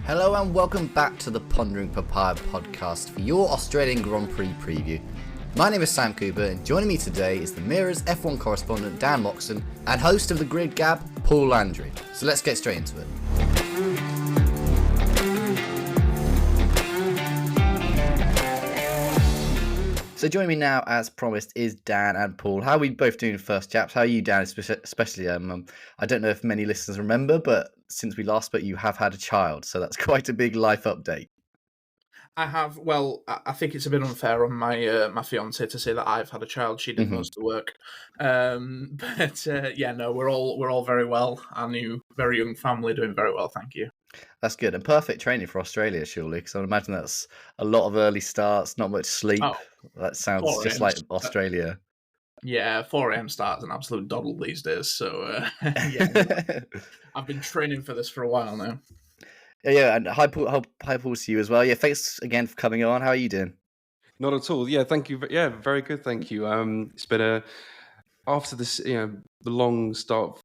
Hello and welcome back to the Pondering Papaya podcast for your Australian Grand Prix preview. My name is Sam Cooper and joining me today is the Mirror's F1 correspondent Dan Moxon and host of the Grid Gab, Paul Landry. So let's get straight into it. So joining me now, as promised, is Dan and Paul. How are we both doing first, chaps? How are you, Dan, especially? I don't know if many listeners remember, but since we last spoke, you have had a child, so that's quite a big life update. I have. Well, I think it's a bit unfair on my my fiance to say that I've had a child. She did most of the work, but yeah, no, we're all very well. Our new, very young family doing very well. Thank you. That's good and perfect training for Australia, surely, because I would imagine that's a lot of early starts, not much sleep. Oh, That sounds 4 just a.m. like Australia. Yeah, 4 a.m. starts an absolute doddle these days. So yeah, I've been training for this for a while now. Yeah, and hi Paul to you as well. Yeah, thanks again for coming on. How are you doing? Not at all. Yeah, thank you. Yeah, very good. Thank you. It's been after this, the long start,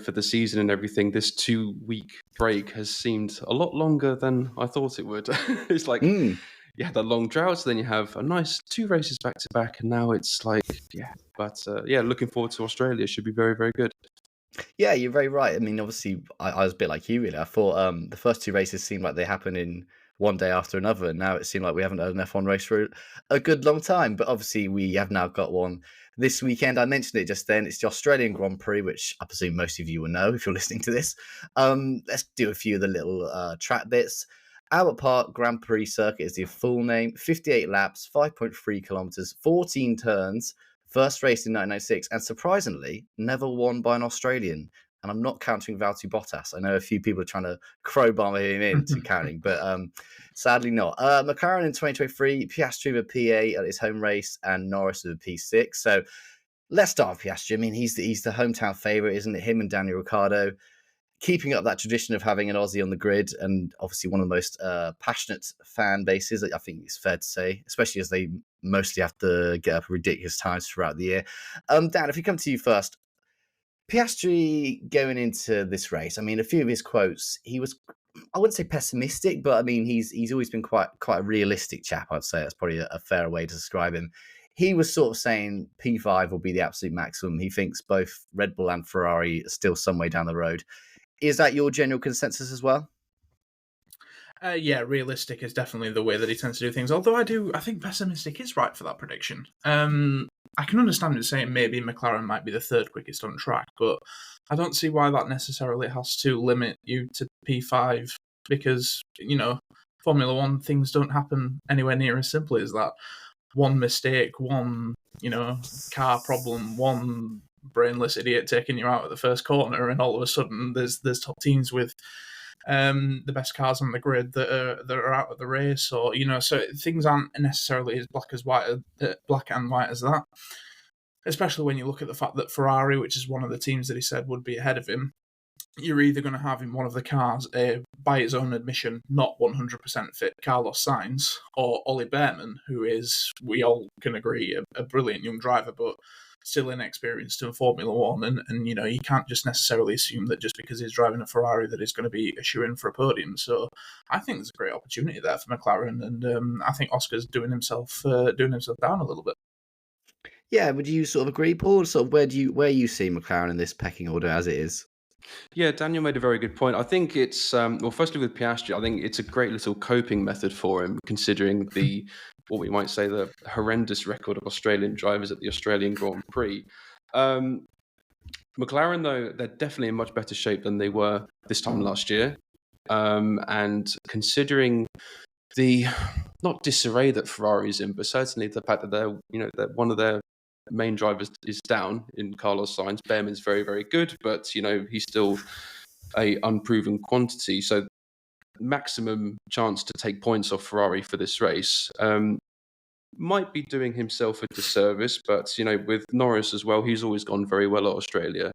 for the season and everything. This 2-week break has seemed a lot longer than I thought it would. It's like you had that long drought, so then you have a nice 2 races back to back, and now it's like looking forward to Australia. Should be very, very good. Yeah, you're very right. I mean, obviously, I was a bit like you, really. I thought the first 2 races seemed like they happened in one day after another, and now it seemed like we haven't had an F1 race for a good long time. But obviously, we have now got one this weekend. I mentioned it just then. It's the Australian Grand Prix, which I presume most of you will know if you're listening to this. Let's do a few of the little track bits. Albert Park Grand Prix Circuit is the full name. 58 laps, 5.3 kilometers, 14 turns. First race in 1996, and surprisingly, never won by an Australian. And I'm not counting Valtteri Bottas. I know a few people are trying to crowbar him into counting, but sadly not. McLaren in 2023, Piastri with a PA at his home race, and Norris with a P6. So let's start with Piastri. I mean, he's the hometown favourite, isn't it? Him and Daniel Ricciardo, keeping up that tradition of having an Aussie on the grid, and obviously one of the most passionate fan bases, I think it's fair to say, especially as they mostly have to get up ridiculous times throughout the year. Dan, if we come to you first, Piastri going into this race, I mean, a few of his quotes, he was, I wouldn't say pessimistic, but I mean, he's always been quite a realistic chap, I'd say. That's probably a fair way to describe him. He was sort of saying P5 will be the absolute maximum. He thinks both Red Bull and Ferrari are still some way down the road. Is that your general consensus as well? Yeah, realistic is definitely the way that he tends to do things. Although I think pessimistic is right for that prediction. I can understand it saying maybe McLaren might be the third quickest on track, but I don't see why that necessarily has to limit you to P5 because, Formula One things don't happen anywhere near as simply as that. One mistake, one, car problem, one brainless idiot taking you out at the first corner, and all of a sudden there's top teams with the best cars on the grid that are out of the race, or so things aren't necessarily as black and white as that. Especially when you look at the fact that Ferrari, which is one of the teams that he said would be ahead of him, you're either going to have in one of the cars, by his own admission, not 100% fit Carlos Sainz, or Ollie Behrman, who is, we all can agree, a brilliant young driver, but still inexperienced in Formula One. And you can't just necessarily assume that just because he's driving a Ferrari that he's going to be a shoo-in for a podium. So I think there's a great opportunity there for McLaren, and I think Oscar's doing himself down a little bit. Yeah, would you sort of agree, Paul? Sort of where you see McLaren in this pecking order as it is? Yeah, Daniel made a very good point. I think it's, firstly with Piastri, I think it's a great little coping method for him, considering what we might say, the horrendous record of Australian drivers at the Australian Grand Prix. McLaren, though, they're definitely in much better shape than they were this time last year. And considering the, not disarray that Ferrari's in, but certainly the fact that that one of their main drivers is down in Carlos Sainz. Behrman's very, very good, but he's still a unproven quantity. So maximum chance to take points off Ferrari for this race. Might be doing himself a disservice, but with Norris as well, he's always gone very well at Australia.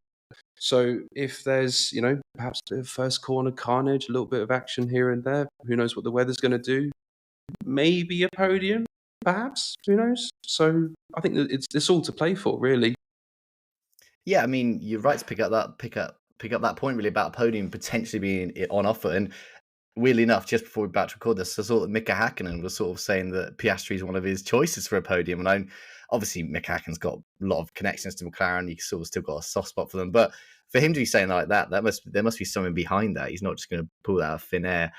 So if there's perhaps a bit of first corner carnage, a little bit of action here and there, who knows what the weather's going to do? Maybe a podium. Perhaps, who knows? So I think that it's all to play for, really. Yeah, I mean, you're right to pick up that point really about a podium potentially being on offer. And weirdly enough, just before we about to record this, I saw that Mika Hakkinen was sort of saying that Piastri is one of his choices for a podium. And I'm obviously Mika Hakkinen's got a lot of connections to McLaren. You sort of still got a soft spot for them. But for him to be saying like that, there must be something behind that. He's not just going to pull that out of thin air.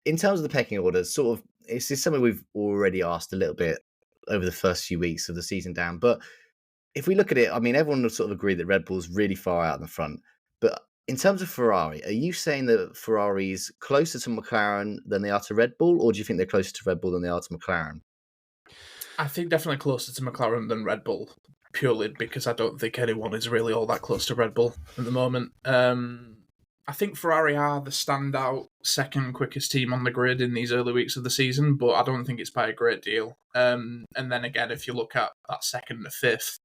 In terms of the pecking order, sort of, it's just something we've already asked a little bit over the first few weeks of the season down. But if we look at it, I mean, everyone would sort of agree that Red Bull's really far out in the front. But in terms of Ferrari, are you saying that Ferrari's closer to McLaren than they are to Red Bull, or do you think they're closer to Red Bull than they are to McLaren? I think definitely closer to McLaren than Red Bull, purely because I don't think anyone is really all that close to Red Bull at the moment. I think Ferrari are the standout second quickest team on the grid in these early weeks of the season, but I don't think it's by a great deal. And then again, if you look at that second to fifth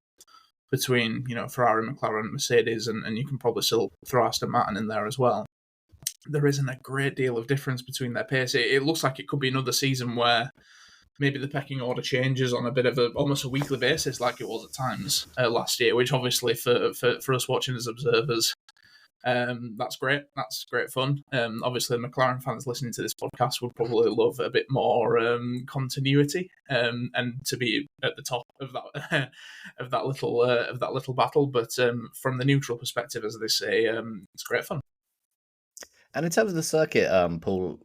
between Ferrari, McLaren, Mercedes, and you can probably still throw Aston Martin in there as well, there isn't a great deal of difference between their pace. It looks like it could be another season where maybe the pecking order changes on a bit of almost a weekly basis, like it was at times last year, which obviously for us watching as observers, that's great. That's great fun. Obviously, McLaren fans listening to this podcast would probably love a bit more continuity and to be at the top of that of that little battle. But from the neutral perspective, as they say, it's great fun. And in terms of the circuit, Paul,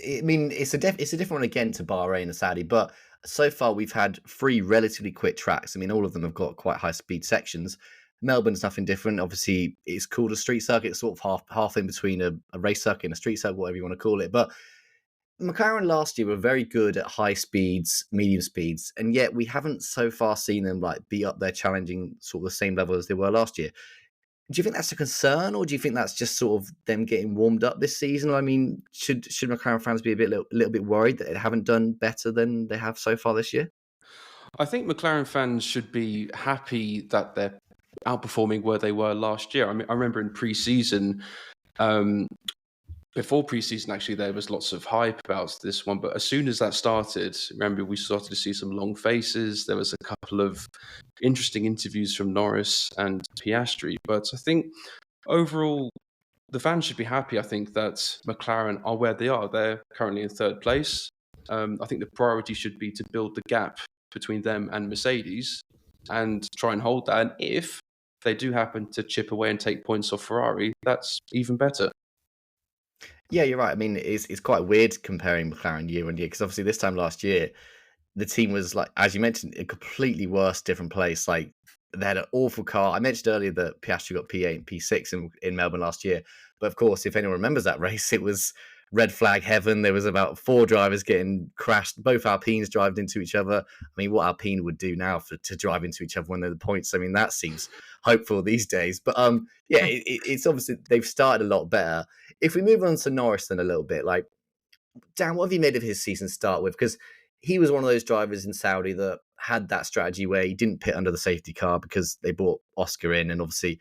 I mean, it's a different one again to Bahrain and Saudi, but so far we've had 3 relatively quick tracks. I mean, all of them have got quite high speed sections. Melbourne's nothing different. Obviously, it's called a street circuit, sort of half in between a race circuit and a street circuit, whatever you want to call it. But McLaren last year were very good at high speeds, medium speeds, and yet we haven't so far seen them like be up there challenging sort of the same level as they were last year. Do you think that's a concern, or do you think that's just sort of them getting warmed up this season? I mean, should McLaren fans be a little bit worried that they haven't done better than they have so far this year? I think McLaren fans should be happy that they're outperforming where they were last year. I mean, I remember in pre-season, before pre-season, actually, there was lots of hype about this one. But as soon as that started, remember, we started to see some long faces. There was a couple of interesting interviews from Norris and Piastri. But I think overall, the fans should be happy, I think, that McLaren are where they are. They're currently in third place. I think the priority should be to build the gap between them and Mercedes and try and hold that. And if they do happen to chip away and take points off Ferrari, that's even better. Yeah, you're right. I mean, it's quite weird comparing McLaren year on year because obviously this time last year, the team was like, as you mentioned, a completely worse, different place. Like they had an awful car. I mentioned earlier that Piastri got P8 and P6 in Melbourne last year. But of course, if anyone remembers that race, it was red flag heaven. There was about 4 drivers getting crashed. Both Alpines drove into each other. I mean, what Alpine would do now to drive into each other when they're the points, I mean, that seems hopeful these days. But yeah, it's obviously they've started a lot better. If we move on to Norris then a little bit, like, Dan, what have you made of his season start with? Because he was one of those drivers in Saudi that had that strategy where he didn't pit under the safety car because they brought Oscar in, and obviously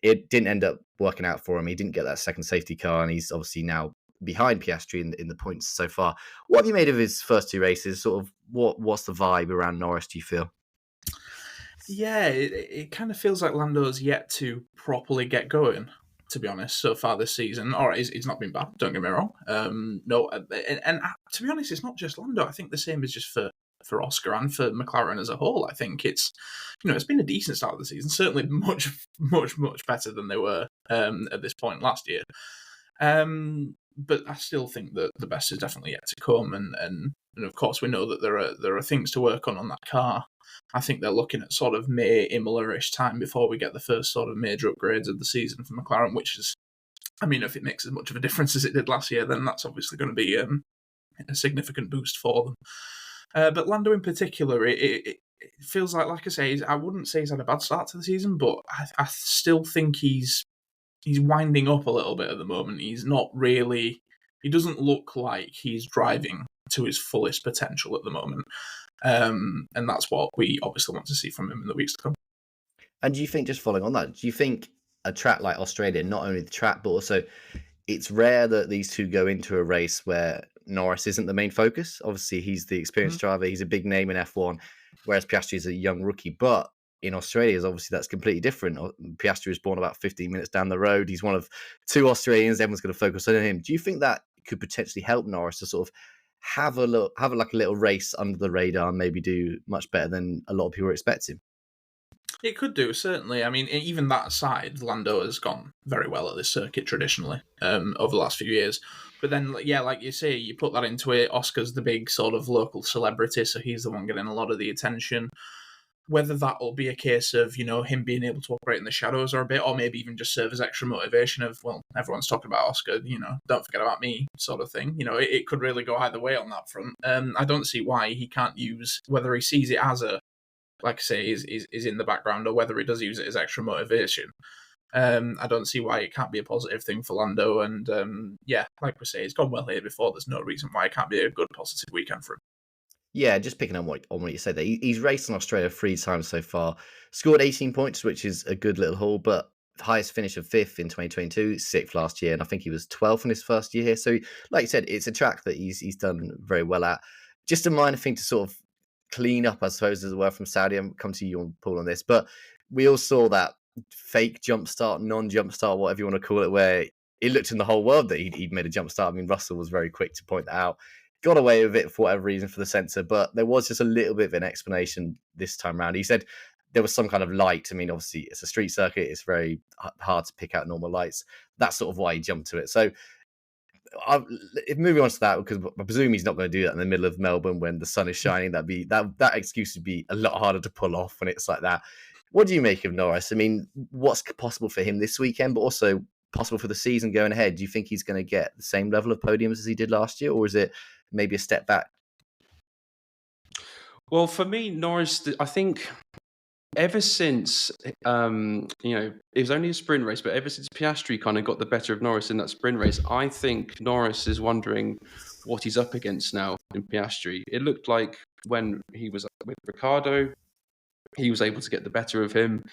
it didn't end up working out for him. He didn't get that second safety car, and he's obviously now behind Piastri in the points so far. What have you made of his first 2 races? Sort of what's the vibe around Norris, do you feel? Yeah, it kind of feels like Lando's yet to properly get going, to be honest, so far this season. All right, he's not been bad, don't get me wrong. No, and to be honest, it's not just Lando. I think the same is just for Oscar and for McLaren as a whole. I think it's been a decent start of the season, certainly much better than they were at this point last year. But I still think that the best is definitely yet to come, and of course we know that there are things to work on that car. I think they're looking at sort of May, Imola-ish time before we get the first sort of major upgrades of the season for McLaren, which is, I mean, if it makes as much of a difference as it did last year, then that's obviously going to be a significant boost for them. But Lando in particular, it feels like I say, I wouldn't say he's had a bad start to the season, but I still think he's winding up a little bit at the moment. He's not really, he doesn't look like he's driving to his fullest potential at the moment. And that's what we obviously want to see from him in the weeks to come. And do you think, just following on that, do you think a track like Australia, not only the track, but also it's rare that these two go into a race where Norris isn't the main focus? Obviously, he's the experienced driver. He's a big name in F1, whereas Piastri is a young rookie. But in Australia, obviously, that's completely different. Piastri was born about 15 minutes down the road. He's one of 2 Australians. Everyone's going to focus on him. Do you think that could potentially help Norris to sort of have like a little race under the radar and maybe do much better than a lot of people were expecting. It could do, certainly. I mean, even that aside, Lando has gone very well at this circuit traditionally over the last few years. But then, yeah, like you say, you put that into it. Oscar's the big sort of local celebrity, so he's the one getting a lot of the attention. Whether that will be a case of, him being able to operate in the shadows or a bit, or maybe even just serve as extra motivation of, well, everyone's talking about Oscar, don't forget about me, sort of thing. It could really go either way on that front. I don't see why he can't use, whether he sees it as a, like I say, is in the background, or whether he does use it as extra motivation. I don't see why it can't be a positive thing for Lando. And yeah, like we say, it's gone well here before. There's no reason why it can't be a good positive weekend for him. Yeah, just picking on what you said there. He's raced in Australia 3 times so far, scored 18 points, which is a good little haul, but highest finish of 5th in 2022, 6th last year, and I think he was 12th in his first year here. So, like you said, it's a track that he's done very well at. Just a minor thing to sort of clean up, I suppose, as well from Saudi. I'm come to you on Paul on this, but we all saw that fake jump start, non-jump start, whatever you want to call it, where it looked in the whole world that he'd made a jump start. I mean, Russell was very quick to point that out. Got away with it for whatever reason for the censor, but there was just a little bit of an explanation this time around. He said there was some kind of light. I mean, obviously, it's a street circuit. It's very hard to pick out normal lights. That's sort of why he jumped to it. So, moving on to that, because I presume he's not going to do that in the middle of Melbourne when the sun is shining. That excuse would be a lot harder to pull off when it's like that. What do you make of Norris? I mean, what's possible for him this weekend, but also possible for the season going ahead? Do you think he's going to get the same level of podiums as he did last year, or is it maybe a step back? Well, for me, Norris, I think ever since, it was only a sprint race, but ever since Piastri kind of got the better of Norris in that sprint race, I think Norris is wondering what he's up against now in Piastri. It looked like when he was with Ricciardo, he was able to get the better of him.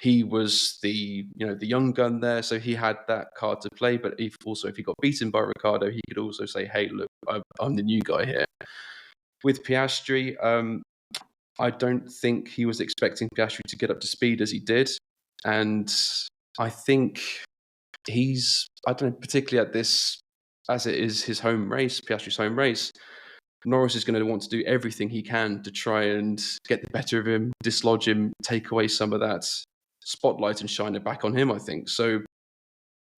He was the young gun there, so he had that card to play. But if he got beaten by Ricciardo, he could also say, "Hey, look, I'm the new guy here." With Piastri, I don't think he was expecting Piastri to get up to speed as he did, and I think I don't know, particularly at this, as it is his home race, Piastri's home race. Norris is going to want to do everything he can to try and get the better of him, dislodge him, take away some of that spotlight and shine it back on him, I think. So,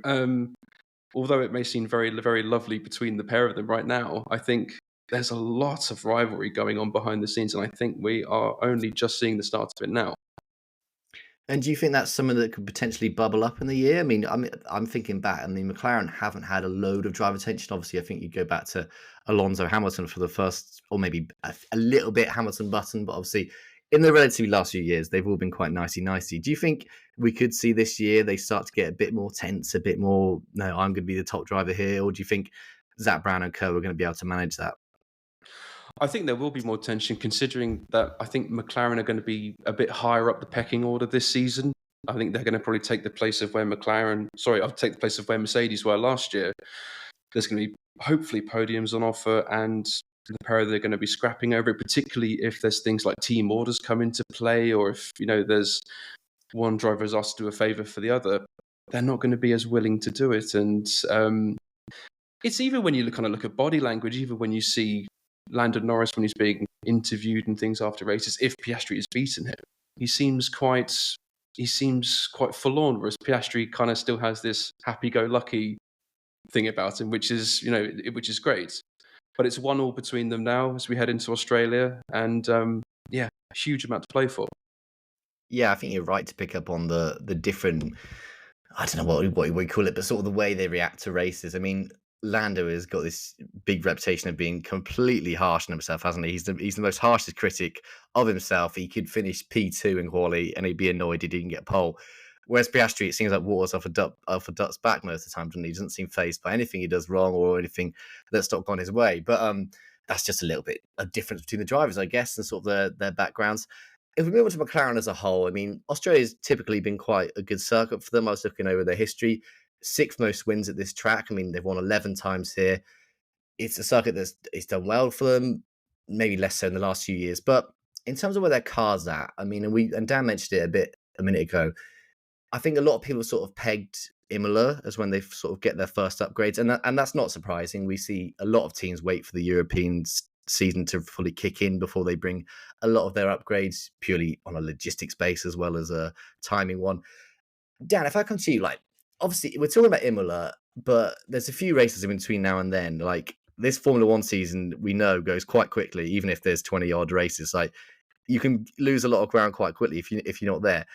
although it may seem very, very lovely between the pair of them right now, I think there's a lot of rivalry going on behind the scenes, and I think we are only just seeing the start of it now. And do you think that's something that could potentially bubble up in the year? I mean, I'm thinking back. I mean, McLaren haven't had a load of driver attention. Obviously, I think you go back to Alonso Hamilton for the first, or maybe a little bit Hamilton Button, but obviously in the relatively last few years, they've all been quite nicey. Do you think we could see this year they start to get a bit more tense, a bit more, no, I'm going to be the top driver here? Or do you think Zach Brown and co are going to be able to manage that? I think there will be more tension considering that I think McLaren are going to be a bit higher up the pecking order this season. I think they're going to probably take the place of where I'll take the place of where Mercedes were last year. There's going to be hopefully podiums on offer, and the pair they're going to be scrapping over it, particularly if there's things like team orders come into play, or if there's one driver is asked to do a favour for the other, they're not going to be as willing to do it. And it's even when you look at body language, even when you see Lando Norris when he's being interviewed and things after races, if Piastri has beaten him, he seems quite forlorn, whereas Piastri kind of still has this happy-go-lucky thing about him, which is great. But it's 1-1 between them now as we head into Australia, and a huge amount to play for. Yeah, I think you're right to pick up on the different, I don't know what we call it, but sort of the way they react to races. I mean, Lando has got this big reputation of being completely harsh on himself, hasn't he? He's the most harshest critic of himself. He could finish P2 in quali and he'd be annoyed he didn't get pole. Whereas Piastri, it seems like water's off a duck's back most of the time, doesn't he? He doesn't seem fazed by anything he does wrong or anything that's not gone his way. But that's just a little bit a difference between the drivers, I guess, and sort of their backgrounds. If we move on to McLaren as a whole, I mean, Australia's typically been quite a good circuit for them. I was looking over their history. 6th most wins at this track. I mean, they've won 11 times here. It's a circuit it's done well for them, maybe less so in the last few years. But in terms of where their car's at, I mean, and Dan mentioned it a minute ago, I think a lot of people sort of pegged Imola as when they sort of get their first upgrades, and that's not surprising. We see a lot of teams wait for the European season to fully kick in before they bring a lot of their upgrades, purely on a logistics base as well as a timing one. Dan, if I come to you, like, obviously we're talking about Imola, but there's a few races in between now and then. Like, this Formula One season, we know goes quite quickly, even if there's 20 odd races. Like, you can lose a lot of ground quite quickly if you're not there.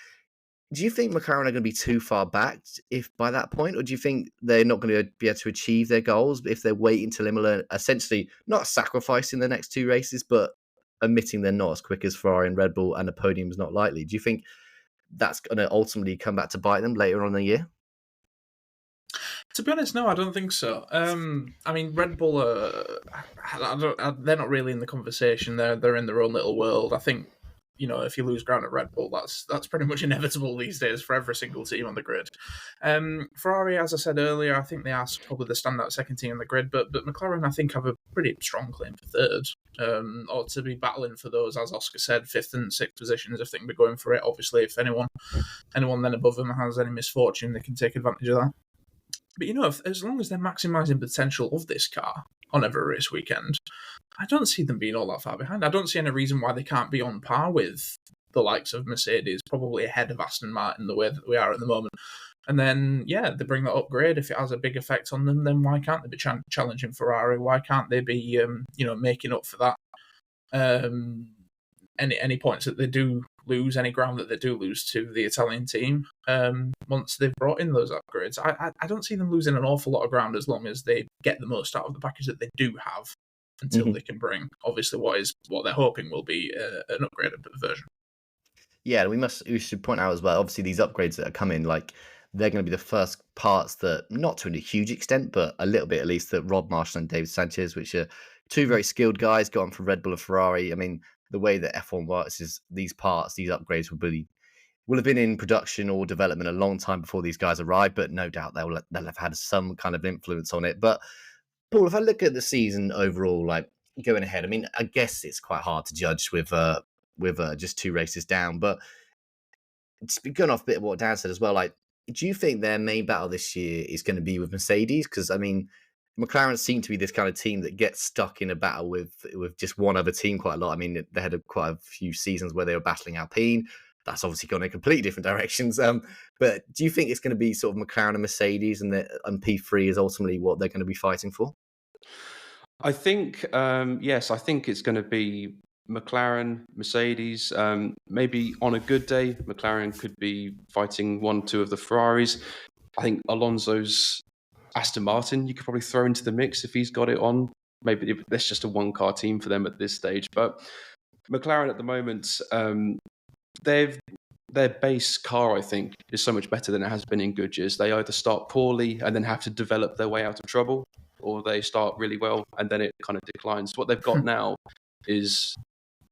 Do you think McLaren are going to be too far back if by that point, or do you think they're not going to be able to achieve their goals if they're waiting until Imola, essentially not sacrificing the next two races, but admitting they're not as quick as Ferrari and Red Bull, and the podium is not likely? Do you think that's going to ultimately come back to bite them later on in the year? To be honest, no, I don't think so. I mean, Red Bull, they're not really in the conversation. They're in their own little world. I think, if you lose ground at Red Bull, that's pretty much inevitable these days for every single team on the grid. Ferrari, as I said earlier, I think they are probably the standout second team on the grid, but McLaren, I think, have a pretty strong claim for third, or to be battling for those, as Oscar said, fifth and sixth positions if they can be going for it. Obviously, if anyone then above them has any misfortune, they can take advantage of that. But, as long as they're maximising the potential of this car on every race weekend, I don't see them being all that far behind. I don't see any reason why they can't be on par with the likes of Mercedes, probably ahead of Aston Martin the way that we are at the moment. And then, they bring that upgrade. If it has a big effect on them, then why can't they be challenging Ferrari? Why can't they be, making up for that? Any points that they do lose, any ground that they do lose to the Italian team, once they've brought in those upgrades. I don't see them losing an awful lot of ground as long as they get the most out of the package that they do have until they can bring, obviously, what they're hoping will be an upgraded version. Yeah, we should point out as well, obviously, these upgrades that are coming, like, they're going to be the first parts that, not to a huge extent, but a little bit at least, that Rob Marshall and David Sanchez, which are two very skilled guys, got on from Red Bull and Ferrari. I mean, the way that F1 works is these upgrades will have been in production or development a long time before these guys arrive, but no doubt they'll have had some kind of influence on it. But Paul, if I look at the season overall, like, going ahead, I mean, I guess it's quite hard to judge with just two races down, but going off a bit of what Dan said as well, like, do you think their main battle this year is going to be with Mercedes? Because, I mean, McLaren seem to be this kind of team that gets stuck in a battle with just one other team quite a lot. I mean, they had quite a few seasons where they were battling Alpine. That's obviously gone in completely different directions. But do you think it's going to be sort of McLaren and Mercedes, and P3 is ultimately what they're going to be fighting for? I think, yes, I think it's going to be McLaren, Mercedes. Maybe on a good day, McLaren could be fighting 1-2 of the Ferraris. I think Alonso's Aston Martin, you could probably throw into the mix if he's got it on. Maybe that's just a one-car team for them at this stage. But McLaren at the moment, their base car, I think, is so much better than it has been in good years. They either start poorly and then have to develop their way out of trouble, or they start really well and then it kind of declines. What they've got now is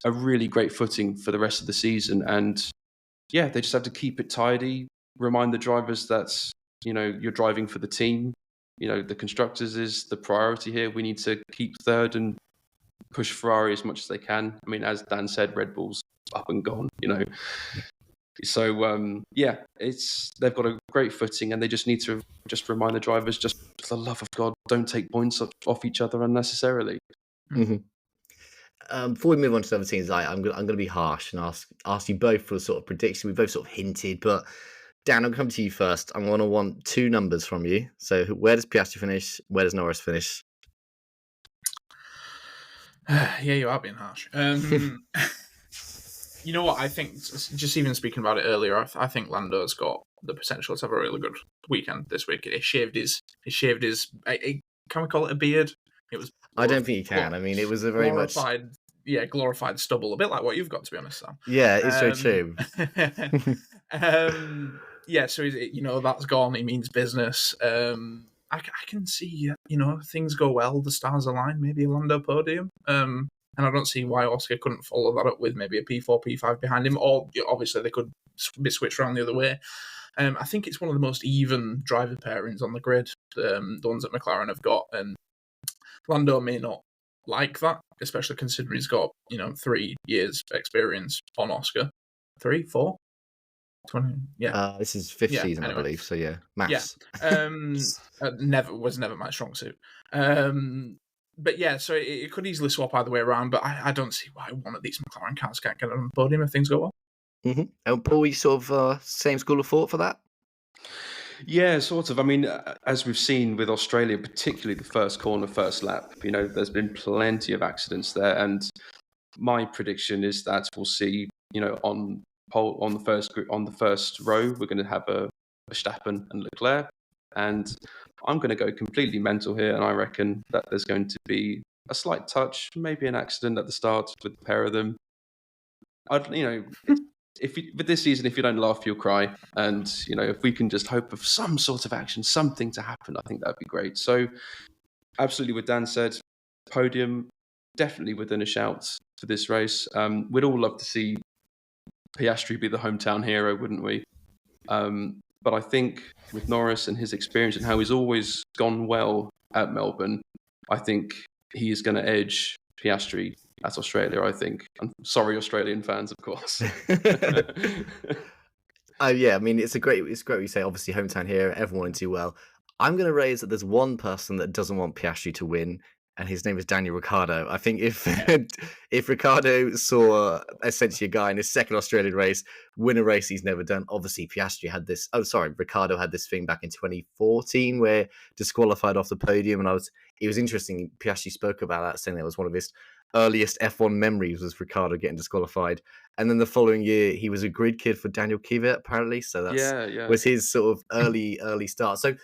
a really great footing for the rest of the season. And yeah, they just have to keep it tidy, remind the drivers that, you're driving for the team. The constructors is the priority here. We need to keep third and push Ferrari as much as they can. I mean, as Dan said, Red Bull's up and gone, So, they've got a great footing, and they just need to just remind the drivers, just for the love of God, don't take points off each other unnecessarily. Mm-hmm. Before we move on to the other teams, I'm going to be harsh and ask you both for a sort of prediction. We both sort of hinted, but Dan, I'll come to you first. I'm going to want two numbers from you. So where does Piastri finish? Where does Norris finish? Yeah, you are being harsh. You know what? I think, just even speaking about it earlier, I think Lando's got the potential to have a really good weekend this week. He shaved his. Can we call it a beard? It was. I don't think you can. I mean, it was a very glorified stubble, a bit like what you've got, to be honest, Sam. Yeah, it's very true. So that's gone. It means business. I can see things go well. The stars align. Maybe a Lando podium. And I don't see why Oscar couldn't follow that up with maybe a P4, P5 behind him. Or obviously they could be switched around the other way. I think it's one of the most even driver pairings on the grid. The ones that McLaren have got, and Lando may not like that, especially considering he's got 3 years experience on Oscar. 3, 4. 20, yeah. This is fifth Yeah, season, I anyway. believe. So yeah, Yeah. maths. Never my strong suit. But yeah, so it could easily swap either way around, but I don't see why one of these McLaren cars can't get on the podium if things go well. And Paul, you sort of same school of thought for that? Yeah, sort of. I mean, as we've seen with Australia, particularly the first corner, first lap, there's been plenty of accidents there. And my prediction is that we'll see, on the first row, we're going to have a Verstappen and Leclerc. And I'm going to go completely mental here, and I reckon that there's going to be a slight touch, maybe an accident at the start with the pair of them. With this season, if you don't laugh, you'll cry. And, if we can just hope of some sort of action, something to happen, I think that'd be great. So, absolutely what Dan said, podium, definitely within a shout for this race. We'd all love to see Piastri be the hometown hero, wouldn't we? But I think with Norris and his experience and how he's always gone well at Melbourne, I think he is going to edge Piastri at Australia, I think. I'm sorry, Australian fans, of course. Yeah, I mean, it's great you say, obviously, hometown hero, everyone wanting to do well. I'm going to raise that there's one person that doesn't want Piastri to win, and his name is Daniel Ricciardo. I think if Ricciardo saw essentially a guy in his second Australian race win a race he's never done, obviously Ricciardo had this thing back in 2014 where disqualified off the podium, and it was interesting. Piastri spoke about that, saying that was one of his earliest F1 memories was Ricciardo getting disqualified. And then the following year, he was a grid kid for Daniel Kvyat, apparently. So that was his sort of early start. So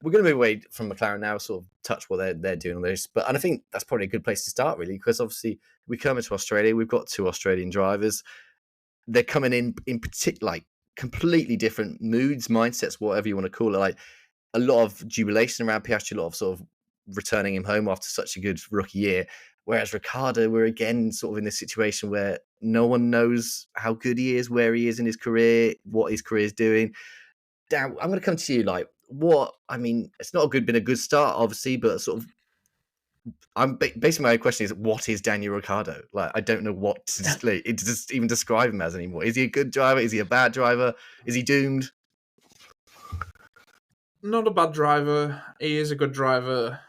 we're going to move away from McLaren now, sort of touch what they're doing on this. And I think that's probably a good place to start, really, because obviously we come into Australia. We've got two Australian drivers. They're coming in particular, like completely different moods, mindsets, whatever you want to call it. Like a lot of jubilation around Piastri, a lot of sort of returning him home after such a good rookie year. Whereas Ricciardo, we're again sort of in this situation where no one knows how good he is, where he is in his career, what his career is doing. Dan, I'm going to come to you. Like, it's not been a good start, obviously, but sort of, basically my question is, what is Daniel Ricciardo? Like, I don't know what to just even describe him as anymore. Is he a good driver? Is he a bad driver? Is he doomed? Not a bad driver. He is a good driver.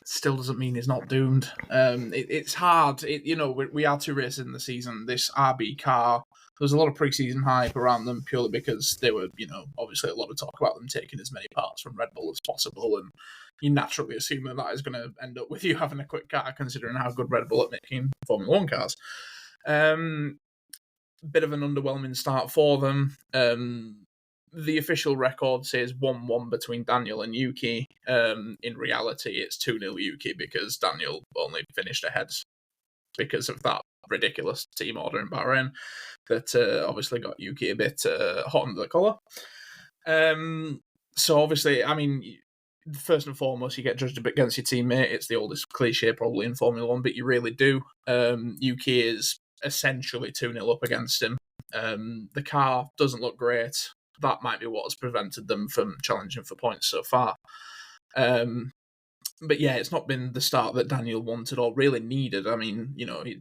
Still doesn't mean he's not doomed. It's hard. We are 2 races in the season. This RB car, there was a lot of preseason hype around them purely because they were, obviously a lot of talk about them taking as many parts from Red Bull as possible, and you naturally assume that is going to end up with you having a quick car, considering how good Red Bull at making Formula 1 cars. Bit of an underwhelming start for them. The official record says 1-1 between Daniel and Yuki. In reality, it's 2-0 Yuki because Daniel only finished ahead because of that ridiculous team order in Bahrain that obviously got Yuki a bit hot under the collar. So obviously, I mean, first and foremost, you get judged against your teammate. It's the oldest cliche probably in Formula 1, but you really do. Yuki is essentially 2-0 up against him. The car doesn't look great. That might be what has prevented them from challenging for points so far. But yeah, it's not been the start that Daniel wanted or really needed. I mean,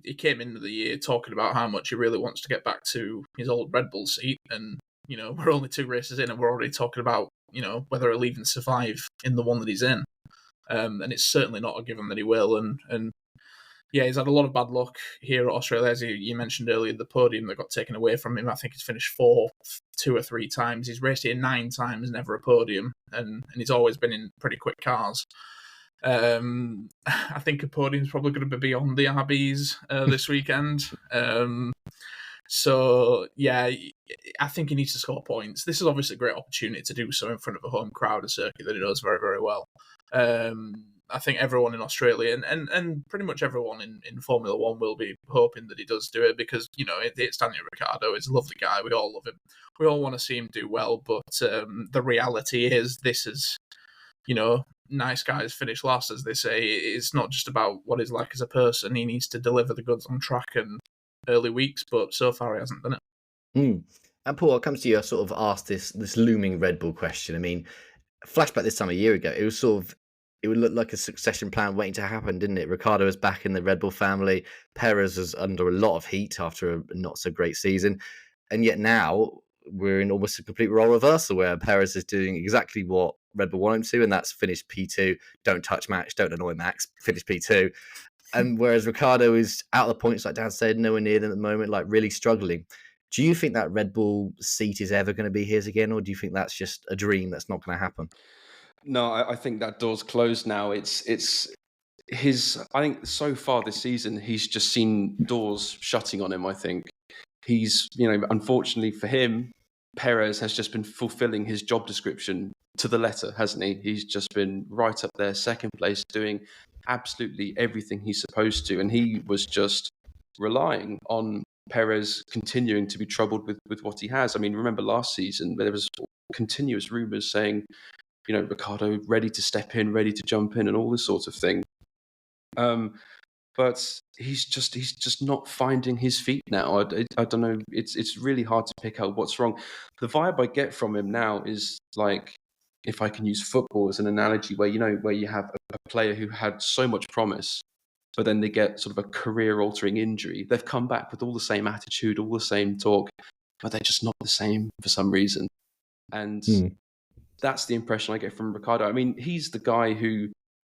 he came into the year talking about how much he really wants to get back to his old Red Bull seat. And, we're only 2 races in and we're already talking about, whether he'll even survive in the one that he's in. And it's certainly not a given that he will. And yeah, he's had a lot of bad luck here at Australia. As you mentioned earlier, the podium that got taken away from him, I think he's finished 2 or 3 times. He's raced here 9 times, never a podium, and he's always been in pretty quick cars. I think a podium's probably going to be beyond the RBs this weekend. So, yeah, I think he needs to score points. This is obviously a great opportunity to do so in front of a home crowd, a circuit that he knows very, very well. I think everyone in Australia and pretty much everyone in Formula 1 will be hoping that he does do it because, it's Daniel Ricciardo. He's a lovely guy. We all love him. We all want to see him do well. But the reality is this is, nice guys finish last, as they say. It's not just about what he's like as a person. He needs to deliver the goods on track and early weeks, but so far he hasn't done it. And Paul, I'll come to you. I sort of asked this looming Red Bull question. I mean, flashback this time a year ago, it would look like a succession plan waiting to happen, didn't it? Ricciardo was back in the Red Bull family. Perez was under a lot of heat after a not so great season. And yet now we're in almost a complete role reversal where Perez is doing exactly what Red Bull want him to, and that's finish P2, don't touch Max, don't annoy Max, finish P2. And whereas Ricciardo is out of the points, like Dan said, nowhere near them at the moment, like really struggling. Do you think that Red Bull seat is ever going to be his again, or do you think that's just a dream that's not going to happen? No, I think that door's closed now. It's his. I think so far this season, he's just seen doors shutting on him. I think he's, unfortunately for him, Perez has just been fulfilling his job description to the letter, hasn't he? He's just been right up there, second place, doing absolutely everything he's supposed to. And he was just relying on Perez continuing to be troubled with what he has. I mean, remember last season, there was continuous rumours saying, Ricciardo ready to step in, ready to jump in and all this sort of thing. But he's just not finding his feet now. I don't know. It's really hard to pick out what's wrong. The vibe I get from him now is like, if I can use football as an analogy, where you have a player who had so much promise, but then they get sort of a career-altering injury. They've come back with all the same attitude, all the same talk, but they're just not the same for some reason. And that's the impression I get from Ricciardo. I mean, he's the guy who,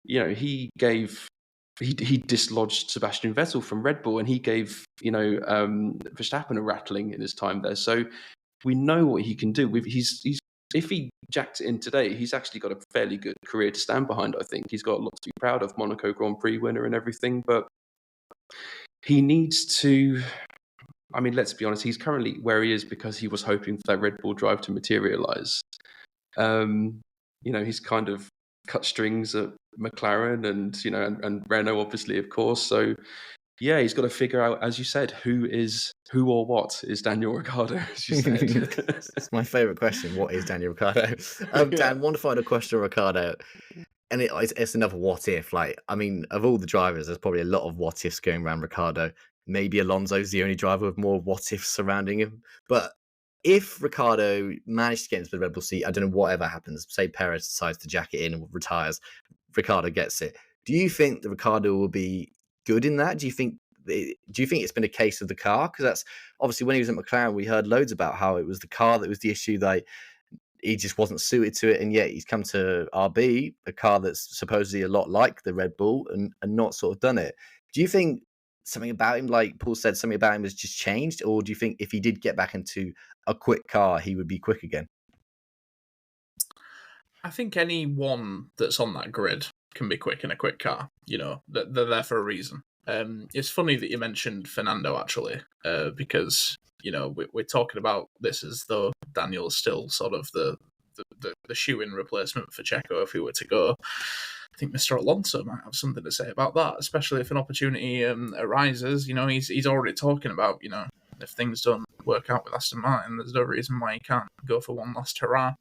he dislodged Sebastian Vettel from Red Bull, and he gave Verstappen a rattling in his time there. So we know what he can do. If he jacked it in today, he's actually got a fairly good career to stand behind. I think he's got a lot to be proud of, Monaco Grand Prix winner and everything. But he needs to. I mean, let's be honest. He's currently where he is because he was hoping for that Red Bull drive to materialise. He's kind of cut strings at McLaren and Renault, obviously, of course. So, yeah, he's got to figure out, as you said, who or what is Daniel Ricciardo, as you said. It's my favourite question. What is Daniel Ricciardo? Dan, one final question on Ricciardo. And it's another what if. Like, I mean, of all the drivers, there's probably a lot of what ifs going around Ricciardo. Maybe Alonso's the only driver with more what ifs surrounding him. But if Ricciardo managed to get into the Red Bull seat, I don't know whatever happens. Say Perez decides to jack it in and retires, Ricciardo gets it. Do you think that Ricciardo will be good in that? Do you think it's been a case of the car? Because that's obviously when he was at McLaren, we heard loads about how it was the car that was the issue. That he just wasn't suited to it, and yet he's come to RB, a car that's supposedly a lot like the Red Bull, and not sort of done it. Do you think something about him, like Paul said, something about him has just changed, or do you think if he did get back into a quick car, he would be quick again? I think anyone that's on that grid can be quick in a quick car. They're there for a reason. It's funny that you mentioned Fernando, actually, because we're talking about this as though Daniel's still sort of the shoe-in replacement for Checo if he were to go. I think Mr. Alonso might have something to say about that, especially if an opportunity arises. He's already talking about, if things don't work out with Aston Martin, there's no reason why he can't go for one last hurrah.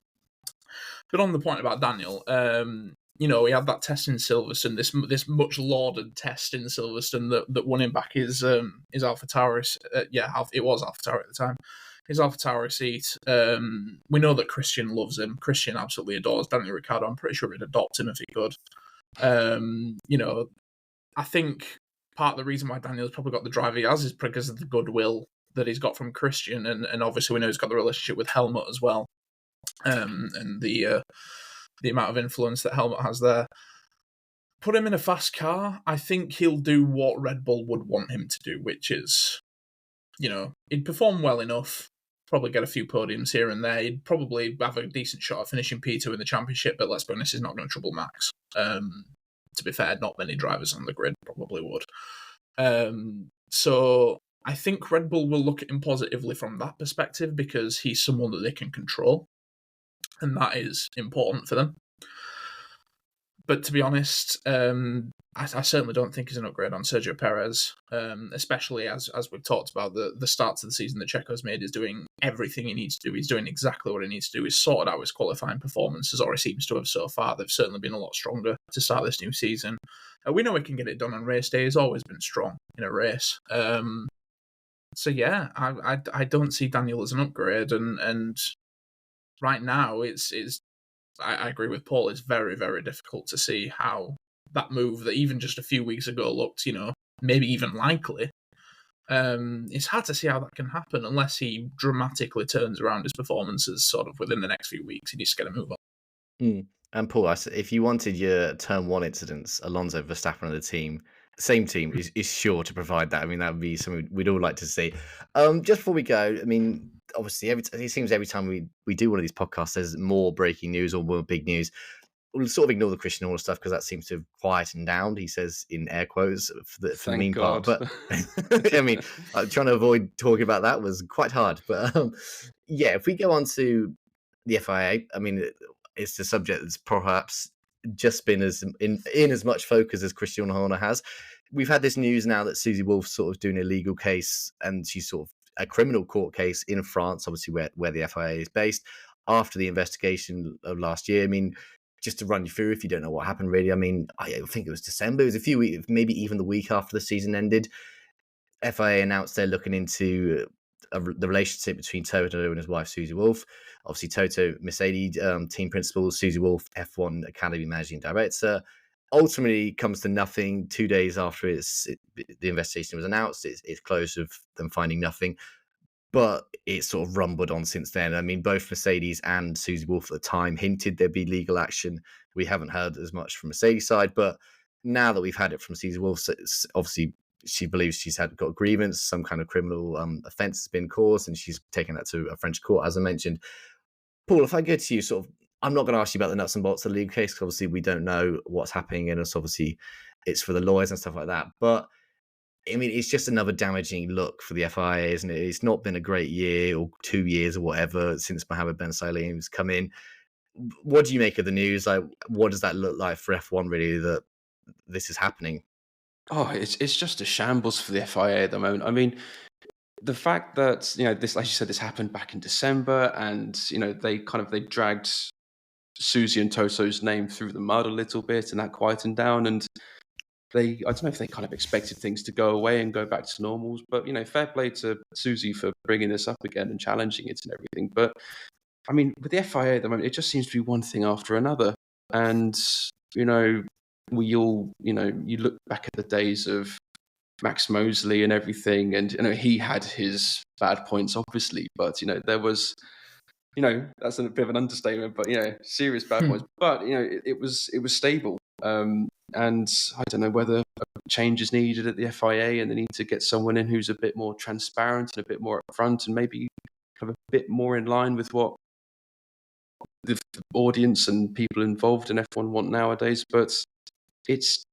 But on the point about Daniel, he had that test in Silverstone, this much lauded test in Silverstone that won him back his AlphaTauri. It was AlphaTauri at the time. His AlphaTauri seat. We know that Christian loves him. Christian absolutely adores Daniel Ricciardo. I'm pretty sure he'd adopt him if he could. I think part of the reason why Daniel's probably got the drive he has is because of the goodwill that he's got from Christian, and obviously we know he's got the relationship with Helmut as well, and the amount of influence that Helmut has there. Put him in a fast car, I think he'll do what Red Bull would want him to do, which is, he'd perform well enough, probably get a few podiums here and there. He'd probably have a decent shot at finishing P2 in the championship, but let's be honest, he's not going to trouble Max. To be fair, not many drivers on the grid probably would. So I think Red Bull will look at him positively from that perspective because he's someone that they can control, and that is important for them. But to be honest, I certainly don't think he's an upgrade on Sergio Perez, especially as we've talked about, the start to the season that Checo's made is doing everything he needs to do. He's doing exactly what he needs to do. He's sorted out his qualifying performances, or he seems to have so far. They've certainly been a lot stronger to start this new season. We know he can get it done on race day. He's always been strong in a race. So yeah, I don't see Daniel as an upgrade, and right now I agree with Paul. It's very, very difficult to see how that move that even just a few weeks ago looked, maybe even likely, It's hard to see how that can happen unless he dramatically turns around his performances sort of within the next few weeks. He needs to get a move on. And Paul, if you wanted your turn one incidents, Alonso, Verstappen, and the team, same team is sure to provide that. I mean, that would be something we'd all like to see. Just before we go, I mean, obviously, it seems every time we do one of these podcasts, there's more breaking news or more big news. We'll sort of ignore the Christian Horner stuff because that seems to have quietened down. He says in air quotes for the Thank mean part, God. but I mean, trying to avoid talking about that was quite hard. But yeah, if we go on to the FIA, I mean, it's the subject that's perhaps just been as in as much focus as Christian Horner has. We've had this news now that Susie Wolff's sort of doing a legal case, and she's sort of a criminal court case in France, obviously where the FIA is based, after the investigation of last year. I mean, just to run you through, if you don't know what happened, really, I mean, I think it was December. It was a few weeks, maybe even the week after the season ended. FIA announced they're looking into the relationship between Toto and his wife, Susie Wolff. Obviously, Toto, Mercedes team principal, Susie Wolff, F1 Academy managing director. Ultimately, comes to nothing. 2 days after the investigation was announced, it's closed with them finding nothing. But it's sort of rumbled on since then. I mean, both Mercedes and Susie Wolff at the time hinted there'd be legal action. We haven't heard as much from Mercedes' side, but now that we've had it from Susie Wolff, obviously she believes she's got a grievance, some kind of criminal offence has been caused, and she's taken that to a French court, as I mentioned. Paul, if I go to you, sort of, I'm not going to ask you about the nuts and bolts of the legal case, because obviously we don't know what's happening, and it's for the lawyers and stuff like that. But I mean, it's just another damaging look for the FIA, isn't it? It's not been a great year or 2 years or whatever since Mohammed Ben Sulayem's come in. What do you make of the news? Like, what does that look like for F1, really, that this is happening? Oh, it's just a shambles for the FIA at the moment. I mean, the fact that this, like you said, this happened back in December, and they dragged Susie and Toto's name through the mud a little bit, and that quietened down. And I don't know if they kind of expected things to go away and go back to normals, but fair play to Susie for bringing this up again and challenging it and everything. But I mean, with the FIA at the moment, it just seems to be one thing after another, and we all, you look back at the days of Max Mosley and everything, and he had his bad points, obviously, but there was, that's a bit of an understatement, but serious bad points. But it was stable, and I don't know whether a change is needed at the FIA, and they need to get someone in who's a bit more transparent and a bit more upfront, and maybe kind of a bit more in line with what the audience and people involved in F1 want nowadays. But it's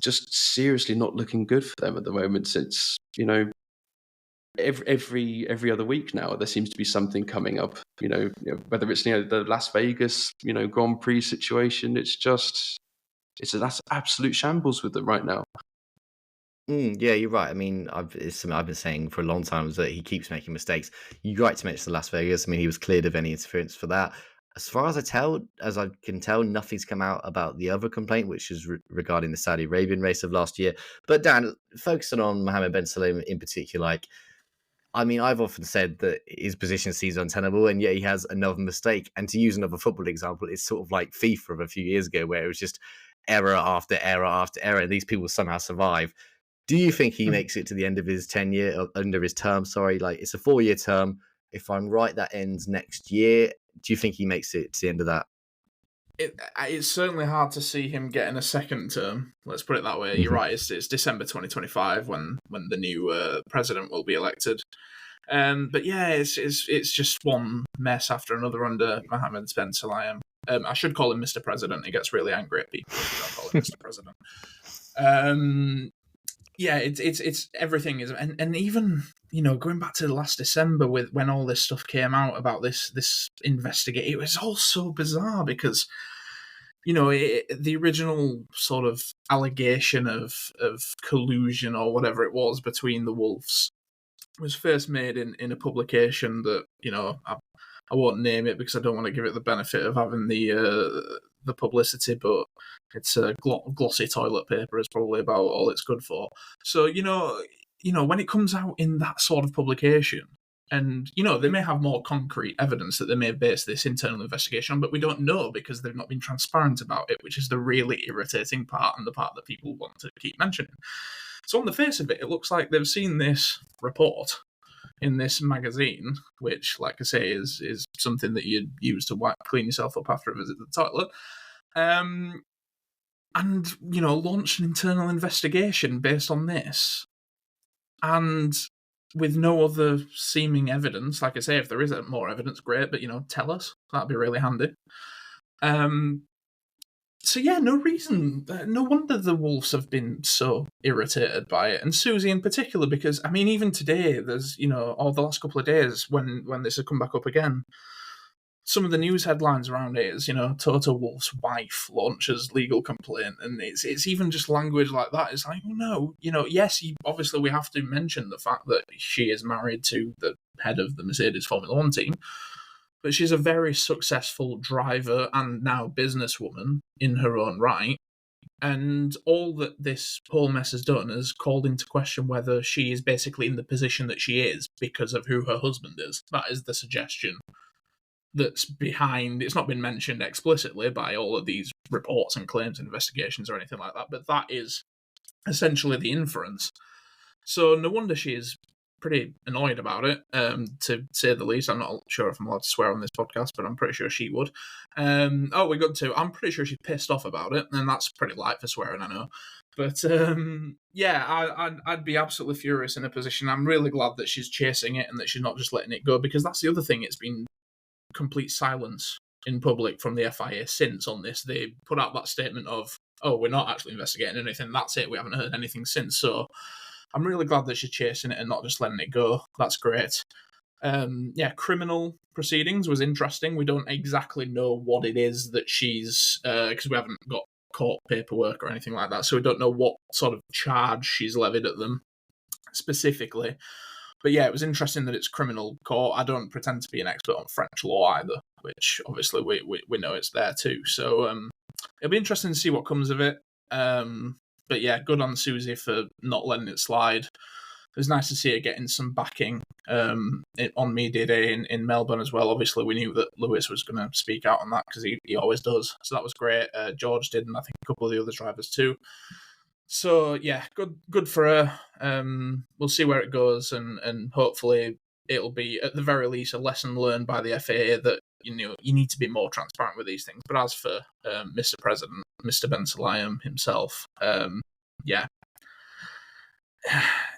just seriously not looking good for them at the moment. It's every other week now there seems to be something coming up. Whether it's the Las Vegas Grand Prix situation. That's absolute shambles with them right now. Yeah, you're right. I mean, it's something I've been saying for a long time, is that he keeps making mistakes. You're right to mention the Las Vegas. I mean, he was cleared of any interference for that. As far as I can tell, nothing's come out about the other complaint, which is regarding the Saudi Arabian race of last year. But Dan, focusing on Mohammed Ben Sulayem in particular, I mean, I've often said that his position seems untenable, and yet he has another mistake. And to use another football example, it's sort of like FIFA of a few years ago, where it was just error after error after error, and these people somehow survive. Do you think he makes it to the end of his term? Sorry, like, it's a 4-year term. If I'm right, that ends next year. Do you think he makes it to the end of that? It's certainly hard to see him getting a second term. Let's put it that way. You're right. It's December 2025 when the new president will be elected. But yeah, it's just one mess after another under Mohammed Ben Sulayem. I should call him Mr. President. He gets really angry at people if you don't call him Mr. President. Yeah, it's everything is, and even going back to last December when all this stuff came out about this investigate, it was all so bizarre because the original sort of allegation of collusion or whatever it was between the Wolves was first made in a publication that I won't name it because I don't want to give it the benefit of having the publicity, but it's a glossy toilet paper is probably about all it's good for. So when it comes out in that sort of publication, and they may have more concrete evidence that they may base this internal investigation on, but we don't know because they've not been transparent about it, which is the really irritating part and the part that people want to keep mentioning. So on the face of it, it looks like they've seen this report in this magazine, which, like I say, is something that you'd use to clean yourself up after a visit to the toilet. And, launch an internal investigation based on this. And with no other seeming evidence, like I say, if there is more evidence, great, but, tell us. That'd be really handy. So yeah, no reason. No wonder the Wolves have been so irritated by it, and Susie in particular, because, I mean, even today, there's, all the last couple of days when this has come back up again, some of the news headlines around it is, Toto Wolff's wife launches legal complaint, and it's even just language like that. It's like, no, yes, obviously we have to mention the fact that she is married to the head of the Mercedes Formula One team, but she's a very successful driver and now businesswoman in her own right. And all that this whole mess has done is called into question whether she is basically in the position that she is because of who her husband is. That is the suggestion that's behind. It's not been mentioned explicitly by all of these reports and claims and investigations or anything like that, but that is essentially the inference. So no wonder she is pretty annoyed about it, to say the least. I'm not sure if I'm allowed to swear on this podcast, but I'm pretty sure she would. I'm pretty sure she's pissed off about it, and that's pretty light for swearing, I know. But I'd be absolutely furious in a position. I'm really glad that she's chasing it and that she's not just letting it go, because that's the other thing. It's been complete silence in public from the FIA since on this. They put out that statement of, oh, we're not actually investigating anything. That's it. We haven't heard anything since. So I'm really glad that she's chasing it and not just letting it go. That's great. Criminal proceedings was interesting. We don't exactly know what it is that she's, because we haven't got court paperwork or anything like that, so we don't know what sort of charge she's levied at them specifically. But yeah, it was interesting that it's criminal court. I don't pretend to be an expert on French law either, which obviously we know it's there too. So it'll be interesting to see what comes of it. But yeah, good on Susie for not letting it slide. It was nice to see her getting some backing on Media Day in Melbourne as well. Obviously, we knew that Lewis was going to speak out on that because he always does. So that was great. George did, and I think a couple of the other drivers too. So yeah, good for her. We'll see where it goes, and hopefully it'll be at the very least a lesson learned by the FAA that you need to be more transparent with these things. But as for Mr. President, Mr. Ben Sulayem himself,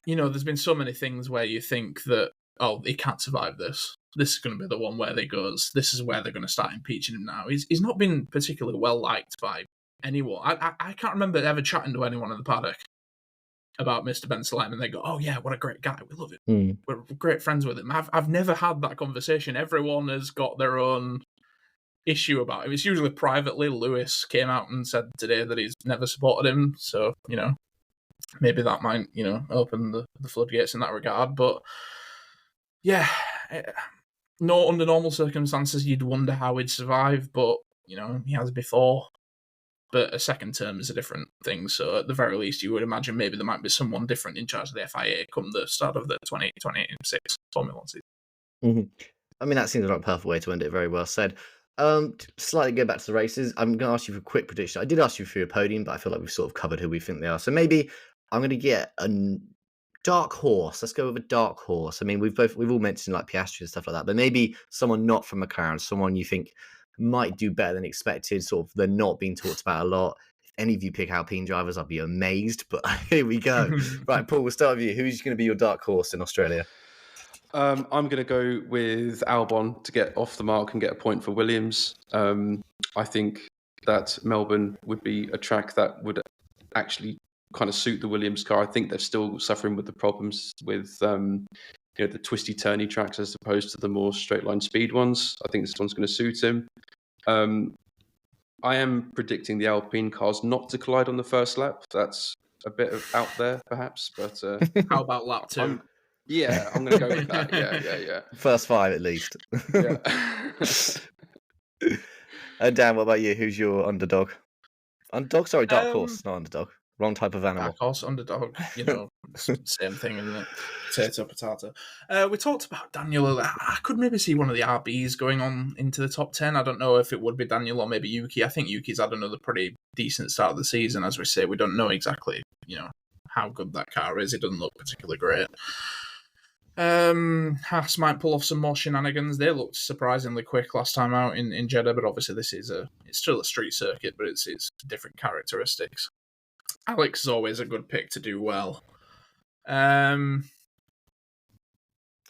there's been so many things where you think that, oh, he can't survive this. This is going to be the one where they goes. This is where they're going to start impeaching him now. He's not been particularly well liked by anyone. I can't remember ever chatting to anyone in the paddock about Mr. Ben Sulayem, and they go, oh yeah, what a great guy, we love him. We're great friends with him. I've never had that conversation. Everyone has got their own issue about him. It's usually privately. Lewis came out and said today that he's never supported him, so maybe that might open the floodgates in that regard. But yeah, under normal circumstances you'd wonder how he'd survive, but he has before. But a second term is a different thing, so at the very least you would imagine maybe there might be someone different in charge of the FIA come the start of the 2026 Formula 1 season. Mm-hmm. I mean, that seems like a perfect way to end it. Very well said. Slightly go back to the races. I'm going to ask you for a quick prediction. I did ask you for your podium, but I feel like we've sort of covered who we think they are. So maybe I'm going to get a dark horse. Let's go with a dark horse. I mean, we've all mentioned like Piastri and stuff like that, but maybe someone not from McLaren, someone you think might do better than expected. Sort of, they're not being talked about a lot. If any of you pick Alpine drivers, I'd be amazed. But here we go. Right, Paul, we'll start with you. Who's going to be your dark horse in Australia? I'm going to go with Albon to get off the mark and get a point for Williams. I think that Melbourne would be a track that would actually kind of suit the Williams car. I think they're still suffering with the problems with the twisty turny tracks as opposed to the more straight line speed ones. I think this one's going to suit him. I am predicting the Alpine cars not to collide on the first lap. That's a bit out there, perhaps, but how about lap 2? I'm going to go with that. Yeah. First 5 at least. Yeah. And Dan, what about you? Who's your underdog? Sorry, dark horse, not underdog. Wrong type of animal. Dark horse, underdog. Same thing, isn't it? Potato. We talked about Daniel. I could maybe see one of the RBs going on into the top 10. I don't know if it would be Daniel or maybe Yuki. I think Yuki's had another pretty decent start of the season. As we say, we don't know exactly, how good that car is. It doesn't look particularly great. Haas might pull off some more shenanigans. They looked surprisingly quick last time out in Jeddah, but obviously it's still a street circuit, but it's different characteristics. Alex is always a good pick to do well. Are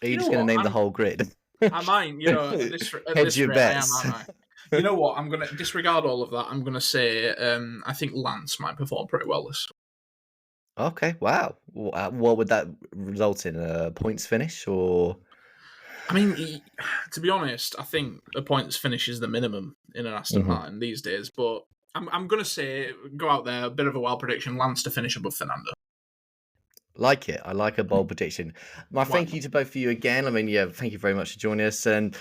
you just going to name the whole grid? I might, at this your rate, bets. I am, aren't I? You know what? I'm going to disregard all of that. I'm going to say I think Lance might perform pretty well this. Okay, wow. What would that result in? A points finish or? I mean, to be honest, I think a points finish is the minimum in an Aston Martin these days. But I'm going to say, go out there, a bit of a wild prediction, Lance to finish above Fernando. Like it. I like a bold prediction. My thank you to both of you again. I mean, thank you very much for joining us, and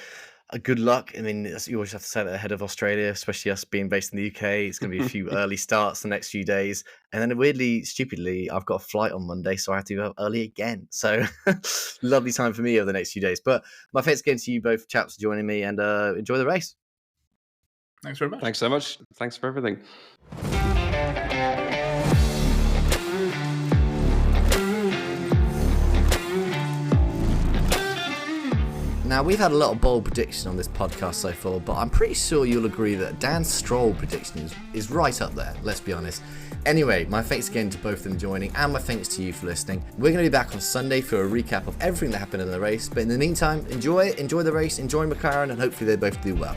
good luck. I mean, you always have to say that ahead of Australia, especially us being based in the UK. It's going to be a few early starts the next few days. And then weirdly, stupidly, I've got a flight on Monday, so I have to go up early again. So lovely time for me over the next few days. But my thanks again to you both chaps for joining me, and enjoy the race. Thanks very much. Thanks so much. Thanks for everything. Now, we've had a lot of bold predictions on this podcast so far, but I'm pretty sure you'll agree that Dan's Stroll prediction is right up there, let's be honest. Anyway, my thanks again to both of them joining, and my thanks to you for listening. We're going to be back on Sunday for a recap of everything that happened in the race, but in the meantime, enjoy the race, enjoy McLaren, and hopefully they both do well.